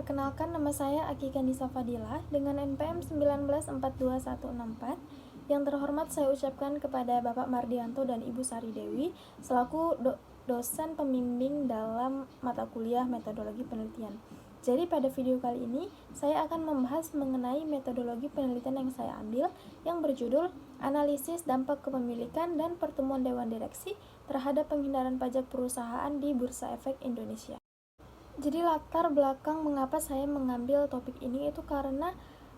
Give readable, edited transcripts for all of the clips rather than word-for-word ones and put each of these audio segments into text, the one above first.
perkenalkan nama saya Akika Nisa Fadila dengan NPM 1942164. Yang terhormat saya ucapkan kepada Bapak Mardianto dan Ibu Sari Dewi selaku dosen pembimbing dalam mata kuliah metodologi penelitian. Jadi pada video kali ini saya akan membahas mengenai metodologi penelitian yang saya ambil yang berjudul Analisis Dampak Kepemilikan dan Pertemuan Dewan Direksi terhadap Penghindaran Pajak Perusahaan di Bursa Efek Indonesia. Jadi latar belakang mengapa saya mengambil topik ini itu karena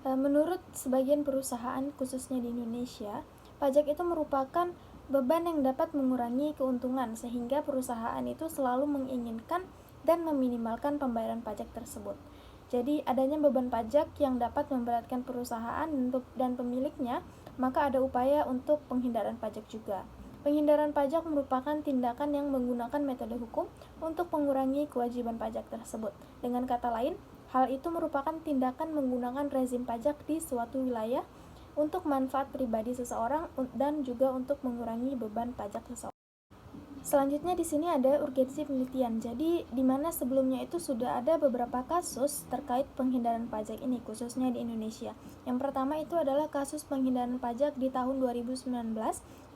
menurut sebagian perusahaan khususnya di Indonesia, pajak itu merupakan beban yang dapat mengurangi keuntungan sehingga perusahaan itu selalu menginginkan dan meminimalkan pembayaran pajak tersebut. Jadi adanya beban pajak yang dapat memberatkan perusahaan dan pemiliknya, maka ada upaya untuk penghindaran pajak juga. Penghindaran pajak merupakan tindakan yang menggunakan metode hukum untuk mengurangi kewajiban pajak tersebut. Dengan kata lain, hal itu merupakan tindakan menggunakan rezim pajak di suatu wilayah untuk manfaat pribadi seseorang dan juga untuk mengurangi beban pajak seseorang. Selanjutnya di sini ada urgensi penelitian. Jadi di mana sebelumnya itu sudah ada beberapa kasus terkait penghindaran pajak ini khususnya di Indonesia. Yang pertama itu adalah kasus penghindaran pajak di tahun 2019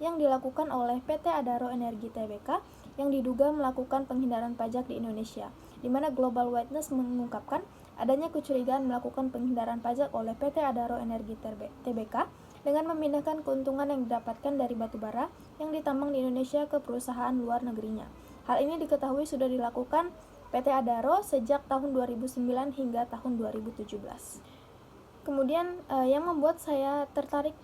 yang dilakukan oleh PT Adaro Energi Tbk yang diduga melakukan penghindaran pajak di Indonesia. Di mana Global Witness mengungkapkan adanya kecurigaan melakukan penghindaran pajak oleh PT Adaro Energi Tbk dengan memindahkan keuntungan yang didapatkan dari batubara yang ditambang di Indonesia ke perusahaan luar negerinya. Hal ini diketahui sudah dilakukan PT Adaro sejak tahun 2009 hingga tahun 2017. Kemudian yang membuat saya tertarik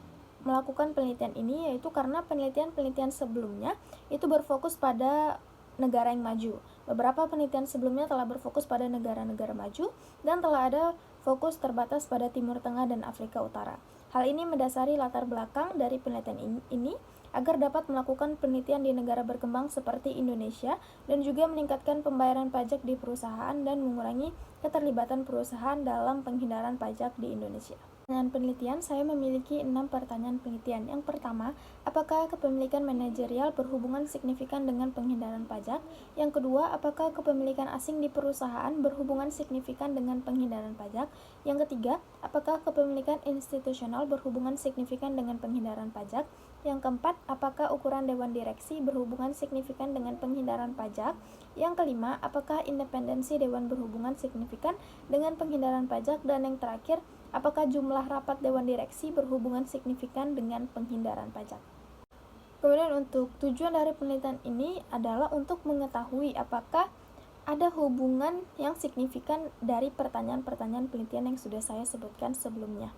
melakukan penelitian ini yaitu karena penelitian-penelitian sebelumnya itu berfokus pada negara yang maju. Beberapa penelitian sebelumnya telah berfokus pada negara-negara maju dan telah ada fokus terbatas pada Timur Tengah dan Afrika Utara. Hal ini mendasari latar belakang dari penelitian ini agar dapat melakukan penelitian di negara berkembang seperti Indonesia dan juga meningkatkan pembayaran pajak di perusahaan dan mengurangi keterlibatan perusahaan dalam penghindaran pajak di Indonesia. Dengan penelitian, saya memiliki 6 pertanyaan penelitian. Yang pertama, apakah kepemilikan manajerial berhubungan signifikan dengan penghindaran pajak? Yang kedua, apakah kepemilikan asing di perusahaan berhubungan signifikan dengan penghindaran pajak? Yang ketiga, apakah kepemilikan institusional berhubungan signifikan dengan penghindaran pajak? Yang keempat, apakah ukuran dewan direksi berhubungan signifikan dengan penghindaran pajak? Yang kelima, apakah independensi dewan berhubungan signifikan dengan penghindaran pajak? Dan yang terakhir, apakah jumlah rapat dewan direksi berhubungan signifikan dengan penghindaran pajak? Kemudian untuk tujuan dari penelitian ini adalah untuk mengetahui apakah ada hubungan yang signifikan dari pertanyaan-pertanyaan penelitian yang sudah saya sebutkan sebelumnya.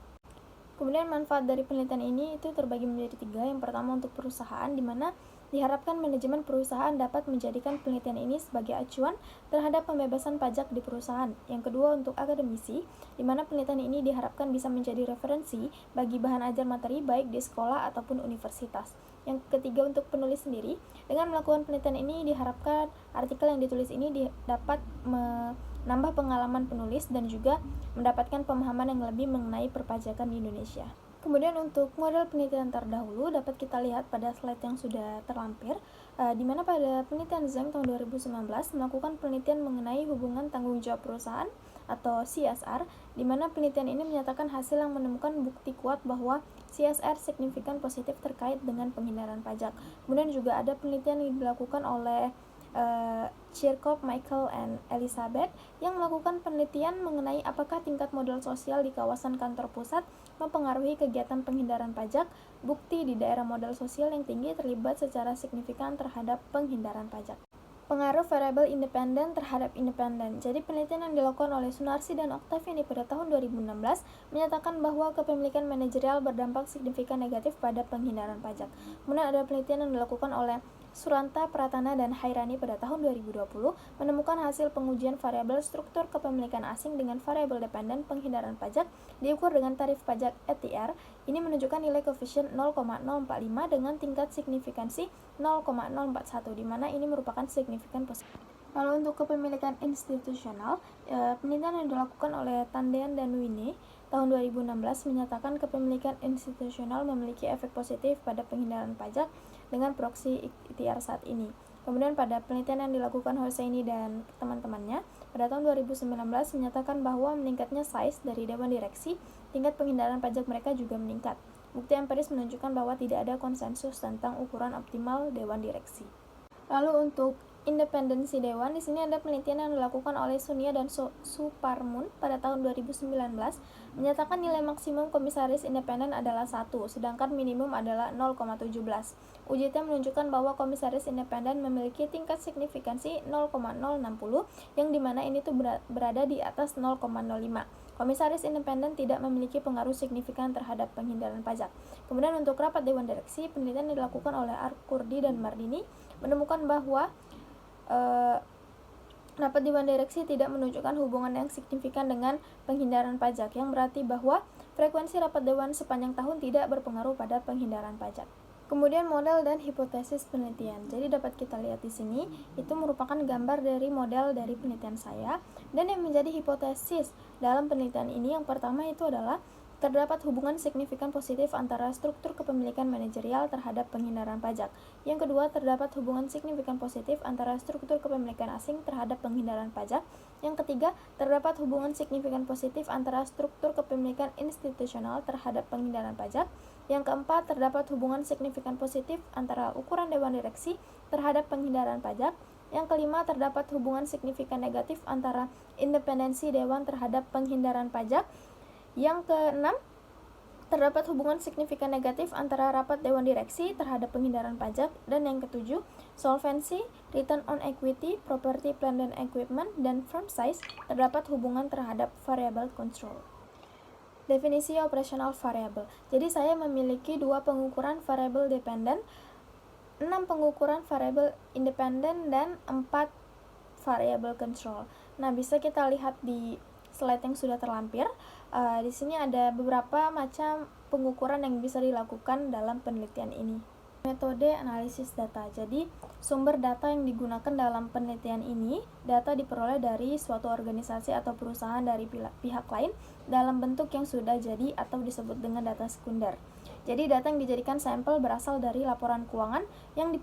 Kemudian manfaat dari penelitian ini itu terbagi menjadi 3. Yang pertama untuk perusahaan, di mana diharapkan manajemen perusahaan dapat menjadikan penelitian ini sebagai acuan terhadap pembebasan pajak di perusahaan. Yang kedua untuk akademisi, di mana penelitian ini diharapkan bisa menjadi referensi bagi bahan ajar materi baik di sekolah ataupun universitas. Yang ketiga untuk penulis sendiri, dengan melakukan penelitian ini diharapkan artikel yang ditulis ini dapat menambah pengalaman penulis dan juga mendapatkan pemahaman yang lebih mengenai perpajakan di Indonesia. Kemudian untuk model penelitian terdahulu dapat kita lihat pada slide yang sudah terlampir, di mana pada penelitian Zeng tahun 2019 melakukan penelitian mengenai hubungan tanggung jawab perusahaan atau CSR, di mana penelitian ini menyatakan hasil yang menemukan bukti kuat bahwa CSR signifikan positif terkait dengan penghindaran pajak. Kemudian juga ada penelitian yang dilakukan oleh Chirkov, Michael, and Elizabeth yang melakukan penelitian mengenai apakah tingkat modal sosial di kawasan kantor pusat mempengaruhi kegiatan penghindaran pajak. Bukti di daerah modal sosial yang tinggi terlibat secara signifikan terhadap penghindaran pajak. Pengaruh variabel independen terhadap independen. Jadi penelitian yang dilakukan oleh Sunarsi dan Octaviani pada tahun 2016 menyatakan bahwa kepemilikan manajerial berdampak signifikan negatif pada penghindaran pajak. Kemudian ada penelitian yang dilakukan oleh Suranta, Pratana, dan Hairani pada tahun 2020 menemukan hasil pengujian variabel struktur kepemilikan asing dengan variabel dependen penghindaran pajak diukur dengan tarif pajak ETR. Ini menunjukkan nilai koefisien 0,045 dengan tingkat signifikansi 0,041, di mana ini merupakan signifikan positif. Lalu untuk kepemilikan institusional, penelitian yang dilakukan oleh Tandean dan Wine tahun 2016 menyatakan kepemilikan institusional memiliki efek positif pada penghindaran pajak dengan proksi ETR saat ini. Kemudian pada penelitian yang dilakukan Hosseini dan teman-temannya pada tahun 2019 menyatakan bahwa meningkatnya size dari Dewan Direksi, tingkat penghindaran pajak mereka juga meningkat. Bukti empiris menunjukkan bahwa tidak ada konsensus tentang ukuran optimal Dewan Direksi. Lalu untuk independensi Dewan, di sini ada penelitian yang dilakukan oleh Sunia dan Suparmun pada tahun 2019 menyatakan nilai maksimum komisaris independen adalah 1, sedangkan minimum adalah 0,17. Uji T menunjukkan bahwa komisaris independen memiliki tingkat signifikansi 0,060 yang dimana ini tuh berada di atas 0,05. Komisaris independen tidak memiliki pengaruh signifikan terhadap penghindaran pajak. Kemudian untuk rapat Dewan Direksi, penelitian dilakukan oleh Arkurdi dan Mardini menemukan bahwa rapat Dewan Direksi tidak menunjukkan hubungan yang signifikan dengan penghindaran pajak, yang berarti bahwa frekuensi rapat Dewan sepanjang tahun tidak berpengaruh pada penghindaran pajak. Kemudian model dan hipotesis penelitian. Jadi dapat kita lihat di sini, itu merupakan gambar dari model dari penelitian saya, dan yang menjadi hipotesis dalam penelitian ini yang pertama itu adalah terdapat hubungan signifikan positif antara struktur kepemilikan manajerial terhadap penghindaran pajak. Yang kedua, terdapat hubungan signifikan positif antara struktur kepemilikan asing terhadap penghindaran pajak. Yang ketiga, terdapat hubungan signifikan positif antara struktur kepemilikan institusional terhadap penghindaran pajak. Yang keempat, terdapat hubungan signifikan positif antara ukuran Dewan Direksi terhadap penghindaran pajak. Yang kelima, terdapat hubungan signifikan negatif antara independensi Dewan terhadap penghindaran pajak. Yang keenam, terdapat hubungan signifikan negatif antara rapat Dewan Direksi terhadap penghindaran pajak. Dan yang ketujuh, solvency, return on equity, property, plant and equipment, dan firm size terdapat hubungan terhadap variable control. Definisi operational variable. Jadi saya memiliki 2 pengukuran variable dependent, 6 pengukuran variable independent, dan 4 variable control. Nah, bisa kita lihat di slide yang sudah terlampir. Di sini ada beberapa macam pengukuran yang bisa dilakukan dalam penelitian ini. Metode analisis data. Jadi, sumber data yang digunakan dalam penelitian ini, data diperoleh dari suatu organisasi atau perusahaan dari pihak lain dalam bentuk yang sudah jadi atau disebut dengan data sekunder. Jadi, data yang dijadikan sampel berasal dari laporan keuangan yang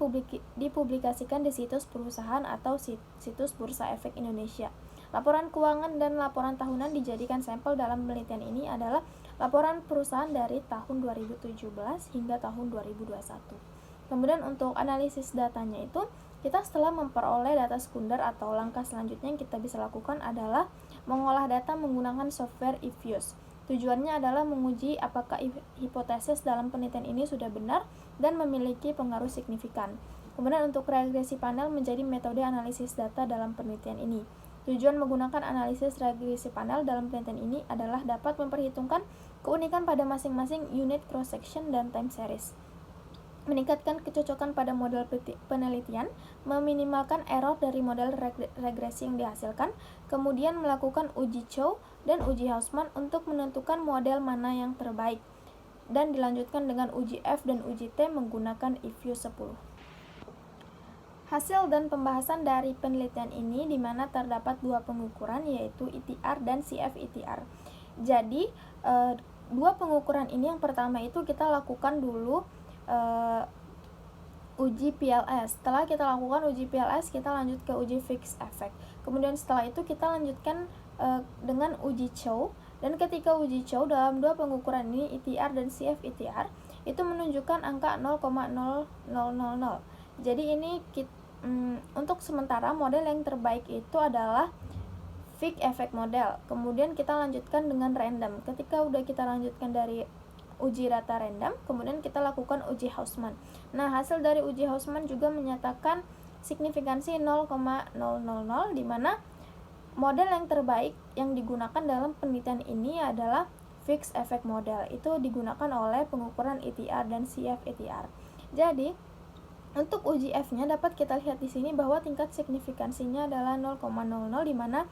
dipublikasikan di situs perusahaan atau situs Bursa Efek Indonesia. Laporan keuangan dan laporan tahunan dijadikan sampel dalam penelitian ini adalah laporan perusahaan dari tahun 2017 hingga tahun 2021. Kemudian untuk analisis datanya itu, kita setelah memperoleh data sekunder atau langkah selanjutnya yang kita bisa lakukan adalah mengolah data menggunakan software eFuse. Tujuannya adalah menguji apakah hipotesis dalam penelitian ini sudah benar dan memiliki pengaruh signifikan. Kemudian untuk regresi panel menjadi metode analisis data dalam penelitian ini. Tujuan menggunakan analisis regresi panel dalam penelitian ini adalah dapat memperhitungkan keunikan pada masing-masing unit cross-section dan time series, meningkatkan kecocokan pada model penelitian, meminimalkan error dari model regresi yang dihasilkan, kemudian melakukan uji Chow dan uji Hausman untuk menentukan model mana yang terbaik, dan dilanjutkan dengan uji F dan uji T menggunakan eFuse 10. Hasil dan pembahasan dari penelitian ini di mana terdapat 2 pengukuran yaitu ETR dan CFETR. Jadi, 2 pengukuran ini yang pertama itu kita lakukan dulu uji PLS. Setelah kita lakukan uji PLS, kita lanjut ke uji fixed effect. Kemudian setelah itu kita lanjutkan dengan uji Chow. Dan ketika uji Chow dalam 2 pengukuran ini ETR dan CFETR itu menunjukkan angka 0,0000. Jadi ini untuk sementara model yang terbaik itu adalah fixed effect model. Kemudian kita lanjutkan dengan random. Ketika udah kita lanjutkan dari uji data random, kemudian kita lakukan uji Hausman. Nah, hasil dari uji Hausman juga menyatakan signifikansi 0,000, di mana model yang terbaik yang digunakan dalam penelitian ini adalah fixed effect model. Itu digunakan oleh pengukuran ETR dan CFETR. Jadi, untuk uji F-nya dapat kita lihat di sini bahwa tingkat signifikansinya adalah 0,00, di mana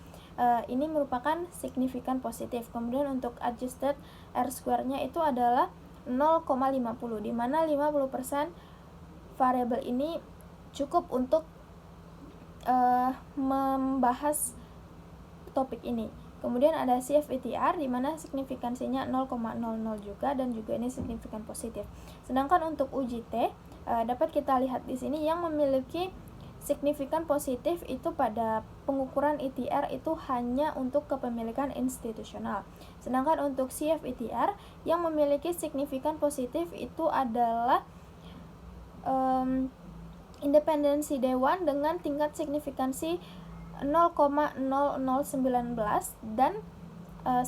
ini merupakan signifikan positif. Kemudian untuk adjusted R-square-nya itu adalah 0,50, di mana 50% variabel ini cukup untuk membahas topik ini. Kemudian ada CFETR di mana signifikansinya 0,00 juga, dan juga ini signifikan positif. Sedangkan untuk uji T dapat kita lihat di sini yang memiliki signifikan positif itu pada pengukuran ITR itu hanya untuk kepemilikan institusional. Sedangkan untuk CFITR yang memiliki signifikan positif itu adalah independensi dewan dengan tingkat signifikansi 0,0019 dan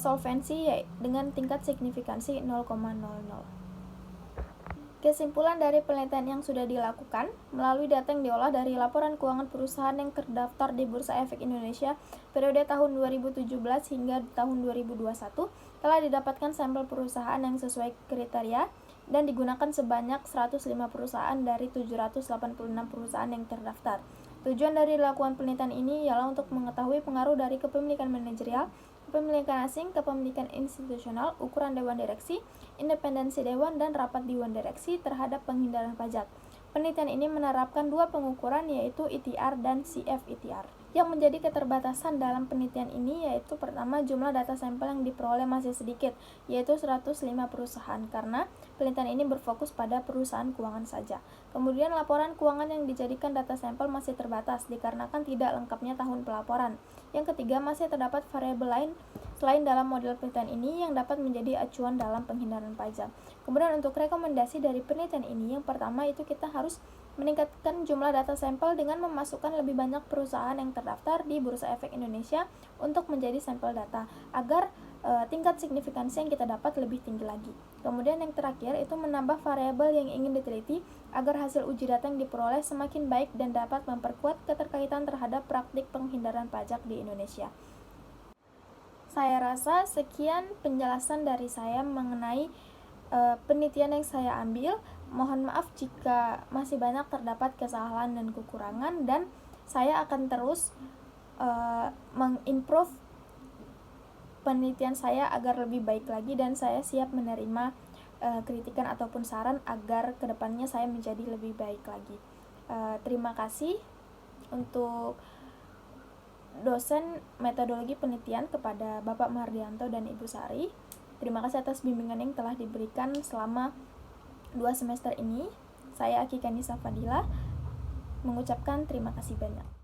solvensi dengan tingkat signifikansi 0,00. Kesimpulan dari penelitian yang sudah dilakukan melalui data yang diolah dari laporan keuangan perusahaan yang terdaftar di Bursa Efek Indonesia periode tahun 2017 hingga tahun 2021 telah didapatkan sampel perusahaan yang sesuai kriteria dan digunakan sebanyak 105 perusahaan dari 786 perusahaan yang terdaftar. Tujuan dari dilakukan penelitian ini ialah untuk mengetahui pengaruh dari kepemilikan manajerial, kepemilikan asing, kepemilikan institusional, ukuran dewan direksi, independensi dewan, dan rapat dewan direksi terhadap penghindaran pajak. Penelitian ini menerapkan dua pengukuran yaitu ITR dan CFITR. Yang menjadi keterbatasan dalam penelitian ini yaitu pertama jumlah data sampel yang diperoleh masih sedikit, yaitu 105 perusahaan karena penelitian ini berfokus pada perusahaan keuangan saja. Kemudian laporan keuangan yang dijadikan data sampel masih terbatas dikarenakan tidak lengkapnya tahun pelaporan. Yang ketiga, masih terdapat variabel lain selain dalam model penelitian ini yang dapat menjadi acuan dalam penghindaran pajak. Kemudian untuk rekomendasi dari penelitian ini, yang pertama itu kita harus meningkatkan jumlah data sampel dengan memasukkan lebih banyak perusahaan yang terdaftar di Bursa Efek Indonesia untuk menjadi sampel data agar tingkat signifikansi yang kita dapat lebih tinggi lagi. Kemudian yang terakhir itu menambah variabel yang ingin diteliti agar hasil uji data yang diperoleh semakin baik dan dapat memperkuat keterkaitan terhadap praktik penghindaran pajak di Indonesia. Saya rasa sekian penjelasan dari saya mengenai penelitian yang saya ambil. Mohon maaf jika masih banyak terdapat kesalahan dan kekurangan, dan saya akan terus mengimprove penelitian saya agar lebih baik lagi, dan saya siap menerima kritikan ataupun saran agar kedepannya saya menjadi lebih baik lagi. Terima kasih untuk dosen metodologi penelitian kepada Bapak Mardianto dan Ibu Sari. Terima kasih atas bimbingan yang telah diberikan selama 2 semester ini. Saya Aki Kanisa Fadila mengucapkan terima kasih banyak.